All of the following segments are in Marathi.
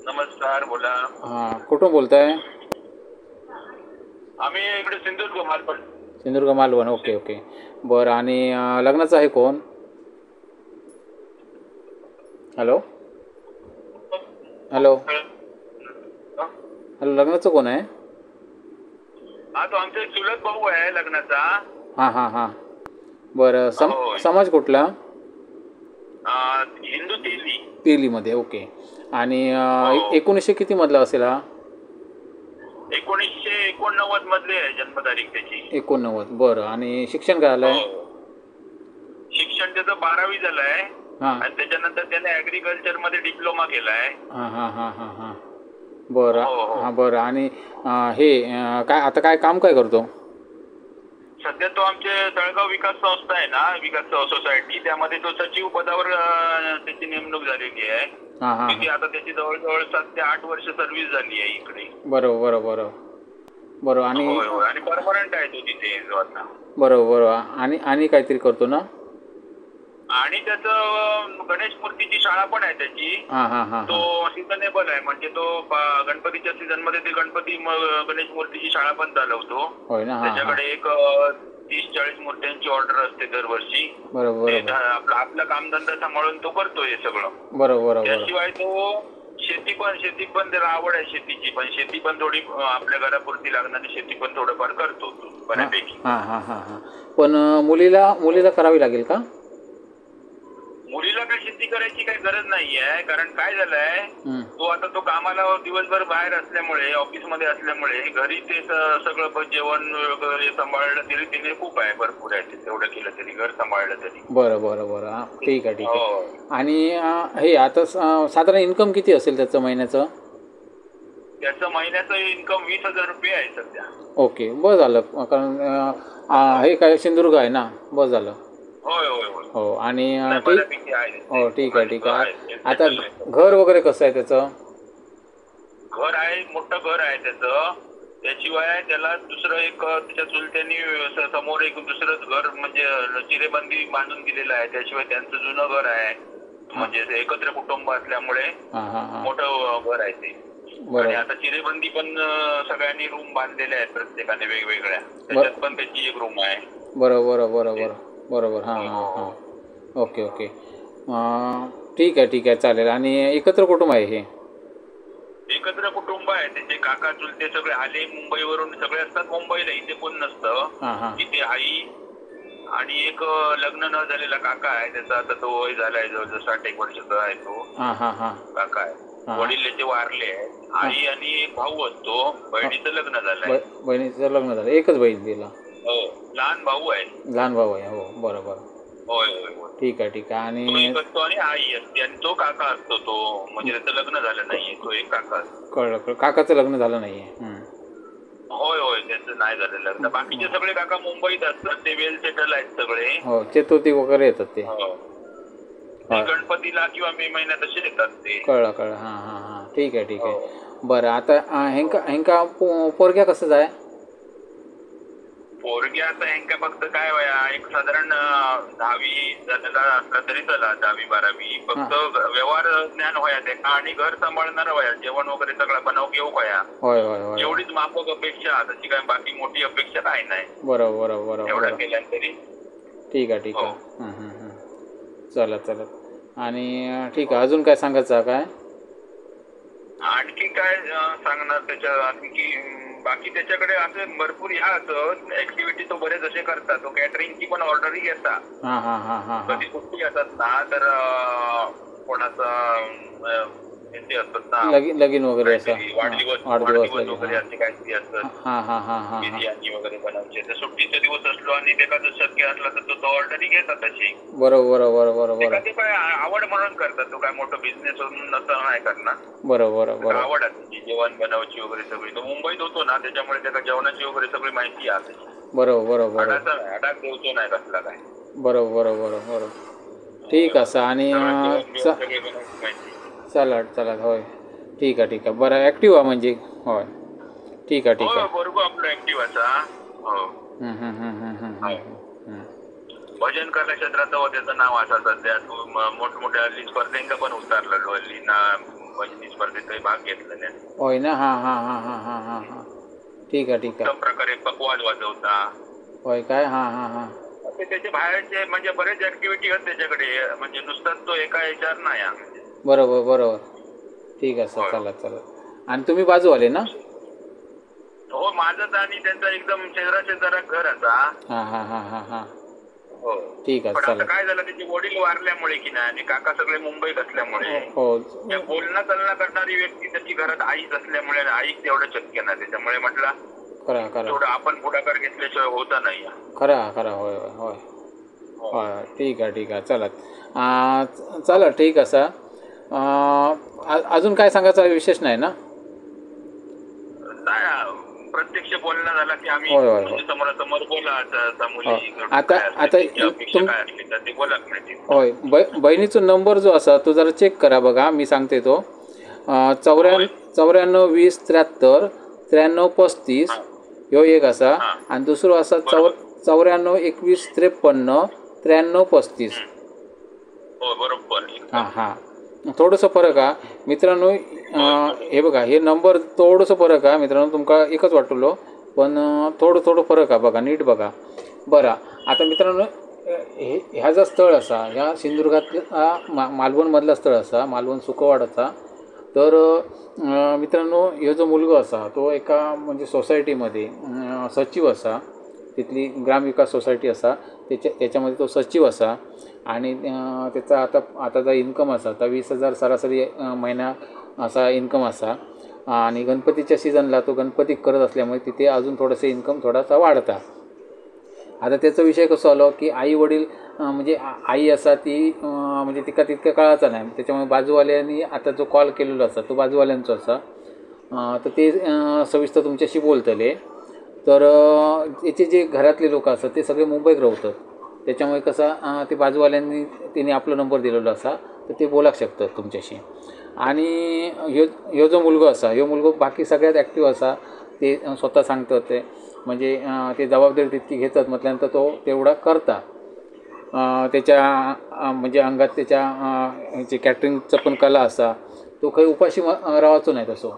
नमस्कार, बोला. हां, कुठून बोलताय? आम्ही इकडे सिंधुदुर्ग मालवण. सिंधुदुर्ग मालवण. Okay okay. बरं. आणि लग्नाचं आहे कोण? हॅलो हॅलो हॅलो, लग्नाचं कोण आहे? हा, तो आमचा एक चुलत भाऊ आहे लग्नाचा. हां हां हां. बरं. होय. समाज कुठला? हिंदू तेली. तेलीमध्ये. ओके. आणि हो. 1900 कितीमधला असेल हा? 1989 मधली आहे जन्मतारीख त्याची. 89. बरं. आणि शिक्षण काय हो. आलं आहे? शिक्षण त्याचं 12वी झालंय. हां आणि त्याच्यानंतर त्याने ऍग्रिकल्चर मध्ये डिप्लोमा केलाय. हां हां हां हां हां. बरं. हो हो. हां, बरं. आणि हे काय आता काय काम काय करतो? सध्या तो आमचे तळगाव विकास संस्था आहे ना, विकास सोसायटी, त्यामध्ये तो सचिव पदावर त्याची नेमणूक झालेली आहे. हां हां तिथे हां. आता त्याची जवळजवळ 7 ते 8 वर्ष सर्व्हिस झाली आहे इकडे. बरं बरं बरं बरं. आणि होय होय. आणि परमनंट आहे तो तिथे जो आता. बरं बरं. आणि काहीतरी करतो ना? आणि त्याचं गणेश मूर्तीची शाळा पण आहे त्याची. हां हां हां तो हां. सीझनेबल आहे, म्हणजे तो गणपतीच्या सीझन मध्ये ते गणेश मूर्तीची शाळा पण चालवतो. होय ना. हां हां. त्याच्याकडे एक 30-40 मूर्त्यांची ऑर्डर असते दरवर्षी. बरं ते बरं बरं आपला कामधंदा सांभाळून तो करतो हे सगळं. बरं बरं बरं. त्याशिवाय तो शेती पण त्याला आवड आहे शेतीची, पण शेती पण थोडी आपल्या घरापुरती लागणारी शेती पण थोडंफार करतो तो हां बऱ्यापैकी. हां हां हां हां. पण मुलीला करावी लागेल का? मुलीला काही शेती करायची काही गरज नाहीये, कारण काय झालंय, हं. तो आता तो कामाला दिवसभर बाहेर असल्यामुळे, ऑफिसमध्ये असल्यामुळे घरी ते सगळं जेवण वगैरे सांभाळलं तरी तिने खूप आहे, भरपूर आहे ते. तेवढं केलं तरी, घर सांभाळलं तरी. बरं बरं बरं. हां, ठीक आहे ठीक आहे. हो. आणि हे आता साधारण इन्कम किती असेल त्याचं महिन्याचं? त्याचं महिन्याचं इन्कम 20,000 रुपये आहे सध्या. ओके. बस झालं. कारण हे काय सिंधुदुर्ग आहे ना, बस झालं. होय होय होय. हो. आणि नाही, ठीक. बऱ्यापैकी आहे ते. हो, ठीक आहे ठीक आहे. आहे आता सेटल आहे. घर वगैरे कसं आहे त्याचं? घर आहे, मोठं घर आहे त्याचं. त्याशिवाय त्याला दुसरं एक त्याच्या चुलत्यांनी समोर एक दुसरं घर म्हणजे चिरेबंदी बांधून दिलेलं आहे. त्याशिवाय त्यांचं जुनं घर आहे, म्हणजे ते एकत्र कुटुंब असल्यामुळे हां हां हां. मोठं घर आहे ते. आणि बरं आता चिरेबंदी पण सगळ्यांनी रूम बांधलेल्या आहेत प्रत्येकाने वेगवेगळ्या. त्याच्यात पण त्याची एक रूम आहे. बरं बरं बरं बरं बरोबर. हां हां हां. हो. Okay okay. ठीक आहे ठीक आहे, चालेल. आणि एकत्र कुटुंब आहे हे? एकत्र कुटुंब आहे. त्याचे काका चुलते सगळे आले मुंबईवरून, सगळे असतात मुंबईला, इथे कोण नसतं. हां हां इथे आई आणि एक लग्न न झालेला काका आहे, त्याचा आता तो वय झालाय, जवळजवळ 60 वर्षाचा आहे तो हां हां हां काका आहे. हां. वडील त्याचे वारले आहेत. आई आणि एक भाऊ असतो. बहिणीचं लग्न झालंय. बहिणीचं लग्न झालं? एकच बहीण तिला? हो, लहान भाऊ आहे. लहान भाऊ आहे. हो, बरं बरं. होय होय होय. ठीक आहे ठीक आहे. तो आणि एक असतो आणि आई असते, आणि तो काका असतो, तो म्हणजे त्याचं लग्न झालं नाहीये, तो एक काका असतो. कळलं कळलं. काकाचं लग्न झालं नाही आहे? होय होय, त्यांचं नाही झालं लग्न. बाकीचे सगळे काका मुंबईत असतात, ते वेल सेटल आहेत सगळे. हो, चतुर्थी वगैरे येतात ते? हो. ते हो, गणपतीला किंवा मे महिन्यात असे येतात ते. कळलं कळलं. हां हां हां. ठीक आहे ठीक हो. आहे. बरं. आता ह्यांका पोरग्या कसं आहे? पोरगी आता ह्यांका फक्त काय वया, एक साधारण 10वी झालेला असला तरी चला, 10वी-12वी. हां. फक्त व्यवहार ज्ञान व्हाया त्याका, आणि घर सांभाळणार व्हाया, जेवण वगैरे सगळं बनव घेऊ व्हाया. होय होय होय. एवढीच माफक अपेक्षा, तशी काय बाकी मोठी अपेक्षा काय नाही. बरं बरं बरं एवढं बरं. केल्यानंतर तरी. ठीक आहे ठीक हो. आहे. चला चला. आणि ठीक आहे, अजून काय सांगायचं काय? आणखी काय सांगणार त्याच्या, आणखी बाकी त्याच्याकडे असे भरपूर ह्या ऍक्टिव्हिटी तो बरेच असे करतात. तो कॅटरिंगची पण ऑर्डरही घेतात. हां हां हां हां हां. कधी सुट्टी असतात ना, तर कोणाचा ते असतात ना, लगीन वगैरे असं? काहीतरी वाढदिवस वाढदिवस वाढदिवस लगीन. वगैरे असे काहीतरी असतात. हां हां हां हां हां. बिर्याणी वगैरे बनवायचे, तर सुट्टीचा दिवस असलो आणि एखादं शक्य असला तर तो ऑर्डरही घेतात तशी. बरं बरं बरं बरं बरं. एखादी काय आवड म्हणून करतात, तो काय मोठं बिझनेस नसतं नाही करणार. बरं बरं बरं. आवड आहे त्याची जेवण बनवायची वगैरे सगळी. तो मुंबईत होतो ना, त्याच्यामुळे त्याला जेवणाची वगैरे सगळी माहिती आहे. बरं बरं बरं. अडाक देवतो नाही कसला काय. बरं बरं बरं बरं. ठीक असं. आणि सगळे बनवायची माहिती. चला चला. होय, ठीक आहे ठीक आहे. बरं, ॲक्टिव्ह आहे म्हणजे? होय, ठीक आहे ठीक हो, आहे. बरोबर आपलं ऍक्टिव्ह असा. हो. भजन कला क्षेत्रात त्याचं नाव असं सध्या. मोठमोठ्या हल्ली स्पर्धेंका पण उतरलेलो हल्ली ना, भजनी स्पर्धेतही भाग घेतलेला आहे. होय ना. हां हां हां हां हां हां हां. ठीक आहे ठीक आहे. उत्तम प्रकारे पकवाज वाजवता. होय काय. हां हां हां. ते त्याचे बाहेरचे म्हणजे बरेच ऍक्टिव्हिटी आहेत त्याच्याकडे, म्हणजे नुसताच तो एका ह्याच्यावर नाही आहे. बरोबर बरोबर. ठीक आहे सर. होय. चला चला. आणि तुम्ही बाजूवाले ना. हो, माझं आणि त्यांचा एकदम शेजारा घर असा. हां हां हां हां हां. हो. ठीक आहे पण आता चला. काय झालं, त्याचे वडील वारल्यामुळे की नाही आणि काका सगळे मुंबईत असल्यामुळे हो त्या बोलणं चालणं करणारी व्यक्ती त्याची घरात आईच असल्यामुळे आई तेवढं शक्य नाही. त्याच्यामुळे म्हटलं खरा खरा तेवढं आपण पुढाकार घेतल्याशिवाय होता नाही. खरा खरा. होय होय होय होय. ठीक आहे ठीक आहे. चला चला ठीक असा. अजून काय सांगायचं विशेष नाही ना. प्रत्यक्ष बोलणं झाला की आम्ही होय होय होय. म्हणजे समोरासमोर बोला. आता मुली आता आता अपेक्षा काय असली तर ते बोला नाही. होय. बहिणीचा नंबर जो असा तो जरा चेक करा बघा. मी सांगते तो 94 20 73 93 35 ह्यो एक असा. आणि दुसरो असा 94 21 53 93 35. हो बरोबर. हां हां. थोडंसं फरक आहे मित्रांनो. हे बघा हे नंबर थोडंसं फरक आहे मित्रांनो. तुमका एकच वाटलो पण थोडं फरक आहे बघा. नीट बघा. बरं आता मित्रांनो ह्या जो स्थळ असा ह्या सिंधुदुर्गातला मालवणमधला स्थळ असा. मालवण सुखवाडाचा. तर मित्रांनो ह्यो जो मुलगा असा तो एका म्हणजे सोसायटीमध्ये सचिव असा. तिथली ग्रामविकास सोसायटी असा त्याच्यामध्ये तो सचिव असा. आणि त्याचा आताचा इन्कम असा आता 20,000 सरासरी महिना असा इन्कम असा. आणि गणपतीच्या सीझनला तो गणपती करत असल्यामुळे तिथे अजून थोडंसं इन्कम थोडासा वाढता. आता त्याचा विषय कसं आलो की आई वडील म्हणजे आई असा ती म्हणजे तितक्या काळाचा नाही. त्याच्यामुळे बाजूवाल्यांनी आता जो कॉल केलेला असा तो बाजूवाल्यांचा असा. तर ते सविस्तर तुमच्याशी बोलतले. तर याचे जे घरातले लोक असतात ते सगळे मुंबईत राहतात. त्याच्यामुळे कसं ते बाजूवाल्यांनी त्यांनी आपला नंबर दिलेला असा तर ते बोलाक शकतात तुमच्याशी. आणि ह्यो जो मुलगा असा ह्यो मुलगा बाकी सगळ्यात ॲक्टिव्ह असा. ते स्वतः सांगतात ते म्हणजे ते जबाबदारी तितकी घेतात म्हटल्यानंतर तो तेवढा करता. त्याच्या म्हणजे अंगात त्याच्या जे कॅटरिंगचं पण कला असा. तो काही उपाशी रावाचो नाही तसो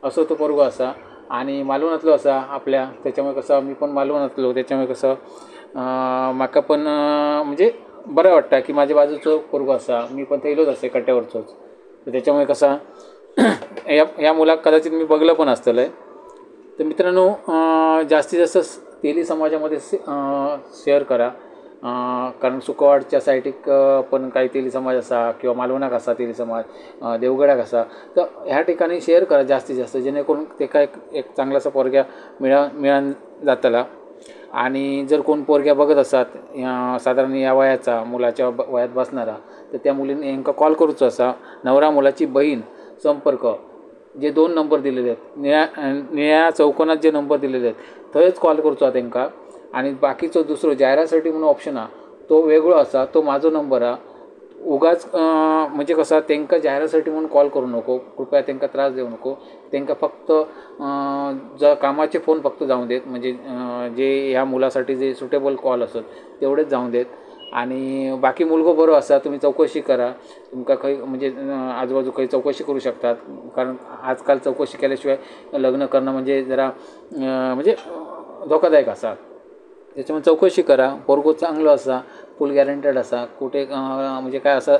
असं तो पोरगो असा. आणि मालवणातलो असा आपल्या. त्याच्यामुळे कसं मी पण मालवणातलो त्याच्यामुळे कसं माका पण म्हणजे बरं वाटतं की माझ्या बाजूचं पोरगो असा. मी पण थैलोच असे कट्ट्यावरचोच. तर त्याच्यामुळे कसा या मुलाक कदाचित मी बघलं पण असतलं आहे. तर मित्रांनो जास्तीत जास्त तेली समाजामध्ये शेअर करा. कारण सुकवाडच्या साईटीक पण काही तेली समाज असा किंवा मालवणाक असा तेली समाज देवगडाक असा. तर ह्या ठिकाणी शेअर करा जास्तीत जास्त जेणेकरून ते काय एक चांगलासा पोरग्या मिळून जातला. आणि जर कोण पोरग्या बघत असतात साधारण या वयाचा मुलाच्या वयात बसणारा तर त्या मुलीने नेमका कॉल करूचो असा. नवरा मुलाची बहीण संपर्क जे 2 नंबर दिलेले आहेत निळ्या चौकोनात जे नंबर दिलेले आहेत थंयच कॉल करचो त्यांना. आणि बाकीचो दुसरो जाहिरासाठी म्हणून ऑप्शन हा तो वेगळो असा. तो माझा नंबर हा. उगाच म्हणजे कसा त्यांना जाहिरासाठी म्हणून कॉल करू नको. कृपया त्यांना त्रास देऊ नको. त्यांना फक्त कामाचे फोन फक्त जाऊ देत. म्हणजे जे ह्या मुलासाठी जे सुटेबल कॉल असत तेवढेच जाऊ देत. आणि बाकी मुलगो बरो असा. तुम्ही चौकशी करा. तुमका काही म्हणजे आजूबाजू काही चौकशी करू शकतात. कारण आजकाल चौकशी केल्याशिवाय लग्न करणं म्हणजे जरा म्हणजे धोकादायक असा. त्याच्यामुळे चौकशी करा. पोरगो चांगलं असा. फुल गॅरंटेड असा. कुठे म्हणजे काय असं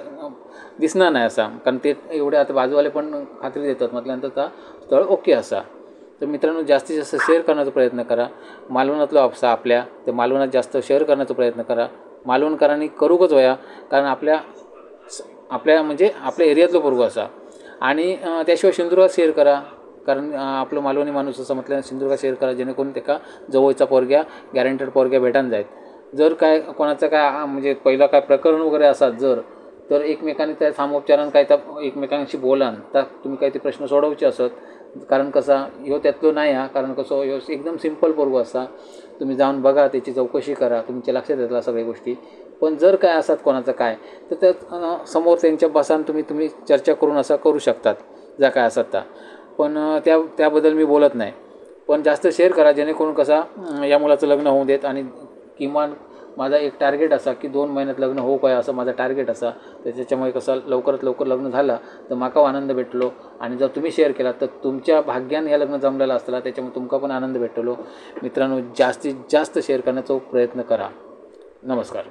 दिसणार नाही असा. कारण ते एवढे आता बाजूवाले पण खात्री देतात म्हटल्यानंतर त्या स्थळ ओके असा. तर मित्रांनो जास्तीत जास्त शेअर करण्याचा प्रयत्न करा. मालवणातलं असा आपल्या ते मालवणात जास्त शेअर करण्याचा प्रयत्न करा. मालवणकरांनी करूकच वया. कारण आपल्या म्हणजे आपल्या एरियातलं पोरगो असा. आणि त्याशिवाय सिंधुदुर्गात शेअर करा. कारण आपलं मालवणी माणूस असं म्हटलं सिंधुदुर्गात शेअर करा जेणेकरून त्याका जवळचा पोरग्या गॅरंटेड पोरग्या भेटान जायत. जर काय कोणाचं काय म्हणजे पहिलं काय प्रकरण वगैरे असतात जर तर एकमेकांनी त्या सामोपचारानं काय त्या एकमेकांशी बोलान तर तुम्ही काही ते प्रश्न सोडवचे असत. कारण कसा ह्यो त्यातलो नाही हा. कारण कसं ह्यो एकदम सिंपल पोरगो असा. तुम्ही जाऊन बघा त्याची चौकशी करा. तुमच्या लक्षात येतला सगळ्या गोष्टी. पण जर काय असतात कोणाचं काय तर त्यात समोर त्यांच्या बसान तुम्ही चर्चा करून असं करू शकतात ज्या काय असतात त्या. पण त्याबद्दल मी बोलत नाही. पण जास्त शेअर करा जेणेकरून कसा या मुलाचं लग्न होऊ देत. आणि किमान माझा एक टार्गेट असा की 2 महिन्यात लग्न होऊ काय असं माझा टार्गेट असा. तर त्याच्यामुळे कसं लवकरात लवकर लग्न झालं तर म्हाका आनंद भेटलो. आणि जर तुम्ही शेअर केला तर तुमच्या भाग्यान हे लग्न जमलेलं असतं, त्याच्यामुळे तुमका पण आनंद भेटलो. मित्रांनो, जास्तीत जास्त शेअर करण्याचा प्रयत्न करा. नमस्कार.